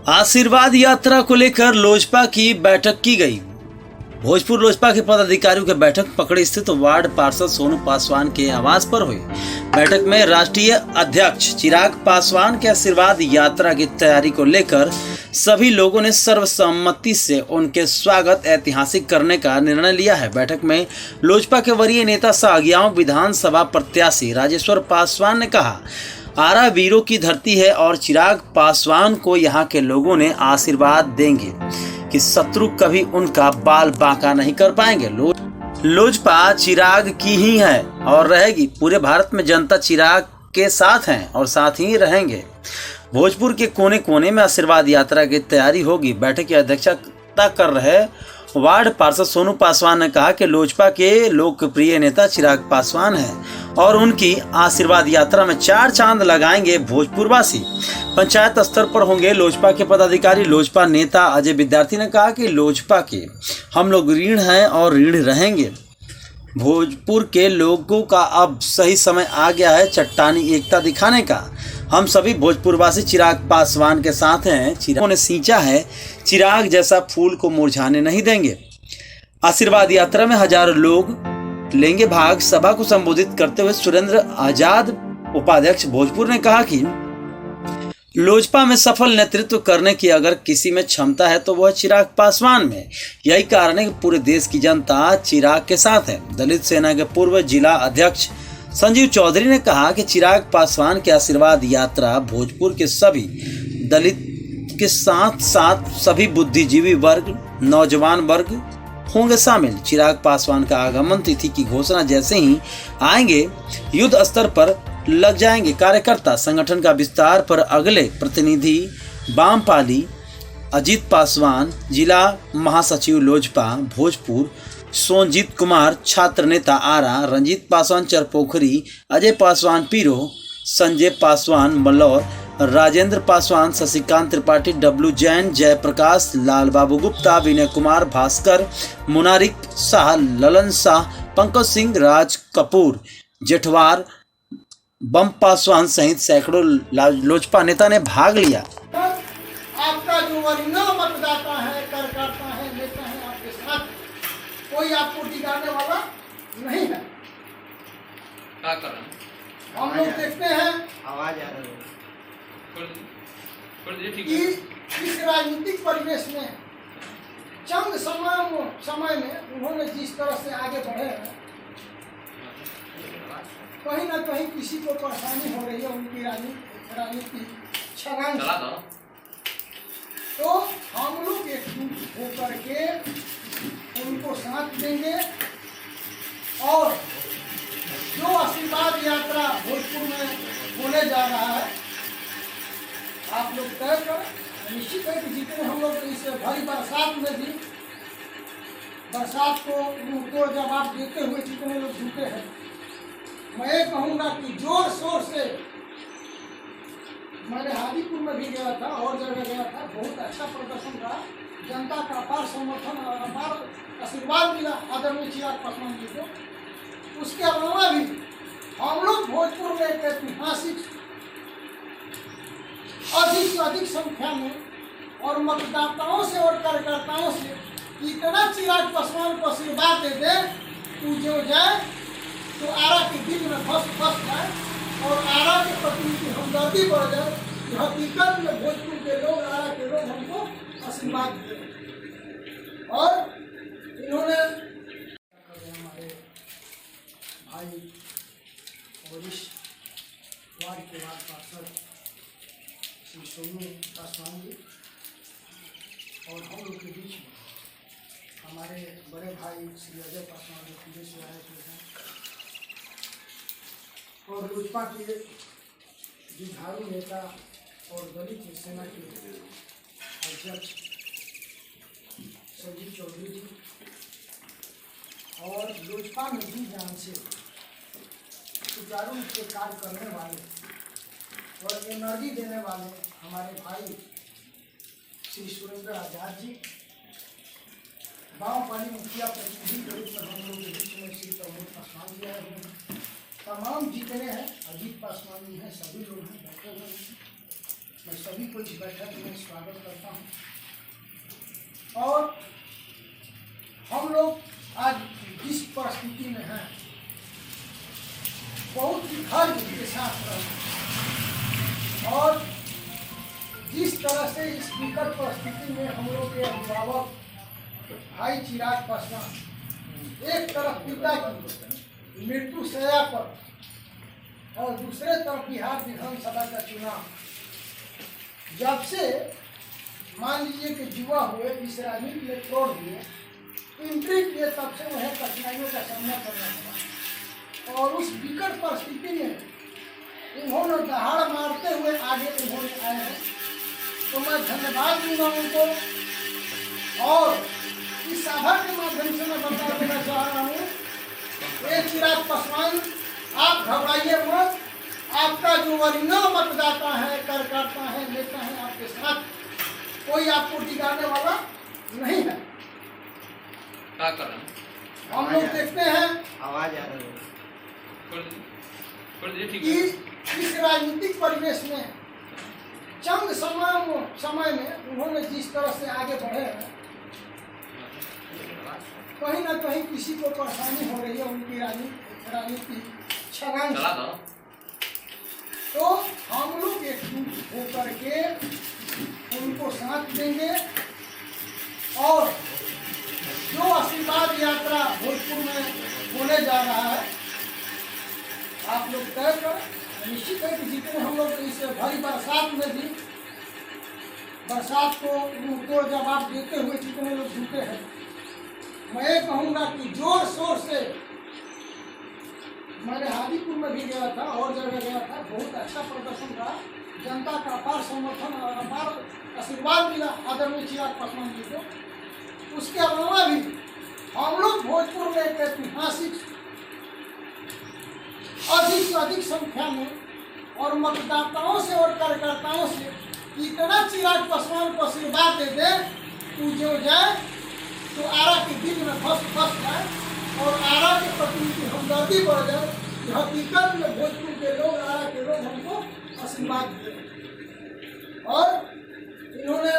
आशीर्वाद यात्रा को लेकर लोजपा की बैठक की गई। भोजपुर लोजपा के पदाधिकारियों की बैठक पकड़ी स्थित वार्ड पार्षद सोनू पासवान के आवास पर हुई। बैठक में राष्ट्रीय अध्यक्ष चिराग पासवान के आशीर्वाद यात्रा की तैयारी को लेकर सभी लोगों ने सर्वसम्मति से उनके स्वागत ऐतिहासिक करने का निर्णय लिया है। बैठक में लोजपा के वरीय नेता सह अगियांव विधानसभा प्रत्याशी राजेश्वर पासवान ने कहा, आरा वीरों की धरती है और चिराग पासवान को यहाँ के लोगों ने आशीर्वाद देंगे कि शत्रु कभी उनका बाल बांका नहीं कर पाएंगे। लोजपा चिराग की ही है और रहेगी। पूरे भारत में जनता चिराग के साथ हैं और साथ ही रहेंगे। भोजपुर के कोने कोने में आशीर्वाद यात्रा की तैयारी होगी। बैठक की अध्यक्षता कर रहे वार्ड पार्षद सोनू पासवान ने कहा कि लोजपा के लोकप्रिय नेता चिराग पासवान हैं और उनकी आशीर्वाद यात्रा में 4 चांद लगाएंगे भोजपुरवासी। पंचायत स्तर पर होंगे लोजपा के पदाधिकारी। लोजपा नेता अजय विद्यार्थी ने कहा कि लोजपा के हम लोग ऋण हैं और ऋण रहेंगे। भोजपुर के लोगों का अब सही समय आ गया है चट्टानी एकता दिखाने का। हम सभी भोजपुरवासी चिराग पासवान के साथ हैं। चिराग ने सींचा है, चिराग जैसा फूल को मुरझाने नहीं देंगे। आशीर्वाद यात्रा में हजारों लोग लेंगे भाग। सभा को संबोधित करते हुए सुरेंद्र आजाद उपाध्यक्ष भोजपुर ने कहा कि लोजपा में सफल नेतृत्व करने की अगर किसी में क्षमता है तो वह चिराग पासवान में। यही कारण है कि पूरे देश की जनता चिराग के साथ है। दलित सेना के पूर्व जिला अध्यक्ष संजीव चौधरी ने कहा कि चिराग पासवान की आशीर्वाद यात्रा भोजपुर के सभी दलित के साथ साथ सभी बुद्धिजीवी वर्ग, नौजवान वर्ग होंगे शामिल। चिराग पासवान का आगमन तिथि की घोषणा जैसे ही आएंगे युद्ध स्तर पर लग जाएंगे कार्यकर्ता। संगठन का विस्तार पर अगले प्रतिनिधि बामपाली अजीत पासवान, जिला महासचिव लोजपा भोजपुर सोनजीत कुमार, छात्र नेता आरा, रंजीत पासवान चरपोखरी, अजय पासवान पीरो, संजय पासवान मल्लौर, राजेंद्र पासवान, शशिकांत त्रिपाठी, डब्लू जैन, जयप्रकाश, लाल बाबू गुप्ता, विनय कुमार, भास्कर, मुनारिक शाह, ललन शाह, पंकज सिंह, राज कपूर, जेठवार, बम पासवान सहित सैकड़ों लोजपा नेता ने भाग लिया। आपका जो वरीना मतदाता है, कार्यकर्ता है, नेता है, आपके साथ कोई आपको बिगाड़ने वाला नहीं है। क्या कर रहे हैं? हम लोग देखते हैं आवाज आ रही है कि इस राजनीतिक परिवेश में चंद समय में उन्होंने जिस तरह से आगे बढ़े हैं, कहीं ना कहीं किसी को परेशानी हो रही है उनकी राजनीति छलांग। तो हम लोग एकजुट होकर के उनको साथ देंगे और जो आशीर्वाद यात्रा भोजपुर में होने जा रहा है, आप लोग तय कर। निश्चित है कि जितने हम लोग इस भारी बरसात में भी बरसात को जवाब देते हुए जितने लोग जुटे हैं, मैं ये कहूँगा कि जोर शोर से, मैंने हाजीपुर में भी गया था और जगह गया था, बहुत अच्छा प्रदर्शन रहा। जनता का अपार समर्थन और अपार आशीर्वाद मिला आदरणीय चिराग पासवान जी को। उसके अलावा भी हम लोग भोजपुर में एक ऐतिहासिक अधिक से अधिक संख्या में और मतदाताओं से और कार्यकर्ताओं से इतना चिराग पासवान को आशीर्वाद दे दे तू जो जाए तो आरा के दिल में फंस जाए और आरा के प्रति की हमदर्दी बढ़ जाए कि हकीकत में भोजपुर के लोग, आरा के लोग हमको आशीर्वाद दिए। और इन्होंने हमारे भाई वरिष्ठ वार्ड के वार्ड पार्षद श्री सोनू पासवान जी और हम लोग के बीच में हमारे बड़े भाई श्री अजय पासवान जो पुलिस से आए हुए हैं और लोजपा के जुझारू नेता और दलित सेना के अध्यक्ष संजीव चौधरी जी और लोजपा में जी जान से सुचारू रूप से कार्य करने वाले और एनर्जी देने वाले हमारे भाई श्री सुरेंद्र आजाद जी, बामपाली मुखिया प्रतिनिधि के रूप में हम लोग के बीच में श्री प्रमोद पासवान जी आए हुए हैं। तमाम जितने हैं, अजीत पासवान जी हैं, सभी लोग हैं बैठे हुए हैं। मैं सभी को इस बैठक में स्वागत करता हूँ। और हम लोग आज जिस परिस्थिति में हैं बहुत ही धैर्य के साथ रहे और जिस तरह से इस विकट परिस्थिति में हम लोग के अभिभावक भाई चिराग पासवान एक तरफ पिता की मृत्यु शैया पर और दूसरे तरफ बिहार विधानसभा का चुनाव, जब से मान लीजिए कि युवा हुए, इस राजनीति में छोड़ दिए, एंट्री किए, तब से उन्हें कठिनाइयों का सामना करना पड़ा। और उस विकट परिस्थिति में उन्होंने दहाड़ मारते हुए आगे उन्होंने आए हैं, तो मैं धन्यवाद दूंगा उनको। और इस सभा के माध्यम से मैं बता देना चाह रहा हूँ, चिराग पासवान आप घबराइए मत, आपका जो ओरिजिनल मतदाता है, कार्यकर्ता है, नेता है, आपके साथ कोई आपको बिगाड़ने वाला नहीं है। क्या कर रहे हैं? हम लोग देखते हैं आवाज आ रही है कि इस राजनीतिक परिवेश में चंद समय में उन्होंने जिस तरह से आगे बढ़े हैं, कहीं ना कहीं किसी को परेशानी हो रही है उनकी राजनीति छलांग। तो हम लोग एकजुट होकर के उनको साथ देंगे और जो आशीर्वाद यात्रा भोजपुर में होने जा रहा है, आप लोग तय कर निश्चित है कि जितने हम लोग इस भारी बरसात में भी बरसात को मुंहतोड़ जवाब देते हुए जितने लोग जुटे हैं, मैं ये कहूँगा कि जोर शोर से, मैंने हाजीपुर में भी गया था और जगह गया था, बहुत अच्छा प्रदर्शन रहा, जनता का अपार समर्थन और अपार आशीर्वाद मिला आदरणीय चिराग पासवान जी को। उसके अलावा भी हम लोग भोजपुर में एक ऐतिहासिक अधिक से अधिक संख्या में और मतदाताओं से और कार्यकर्ताओं से इतना चिराग पासवान को आशीर्वाद दे दे तू जो जाए तो आरा के दिल में फंस जाए और आरा के प्रति उनकी हमदर्दी बढ़ जाए। हकीकत में भोजपुर के लोग, आरा के लोग हमको आशीर्वाद दिए और इन्होंने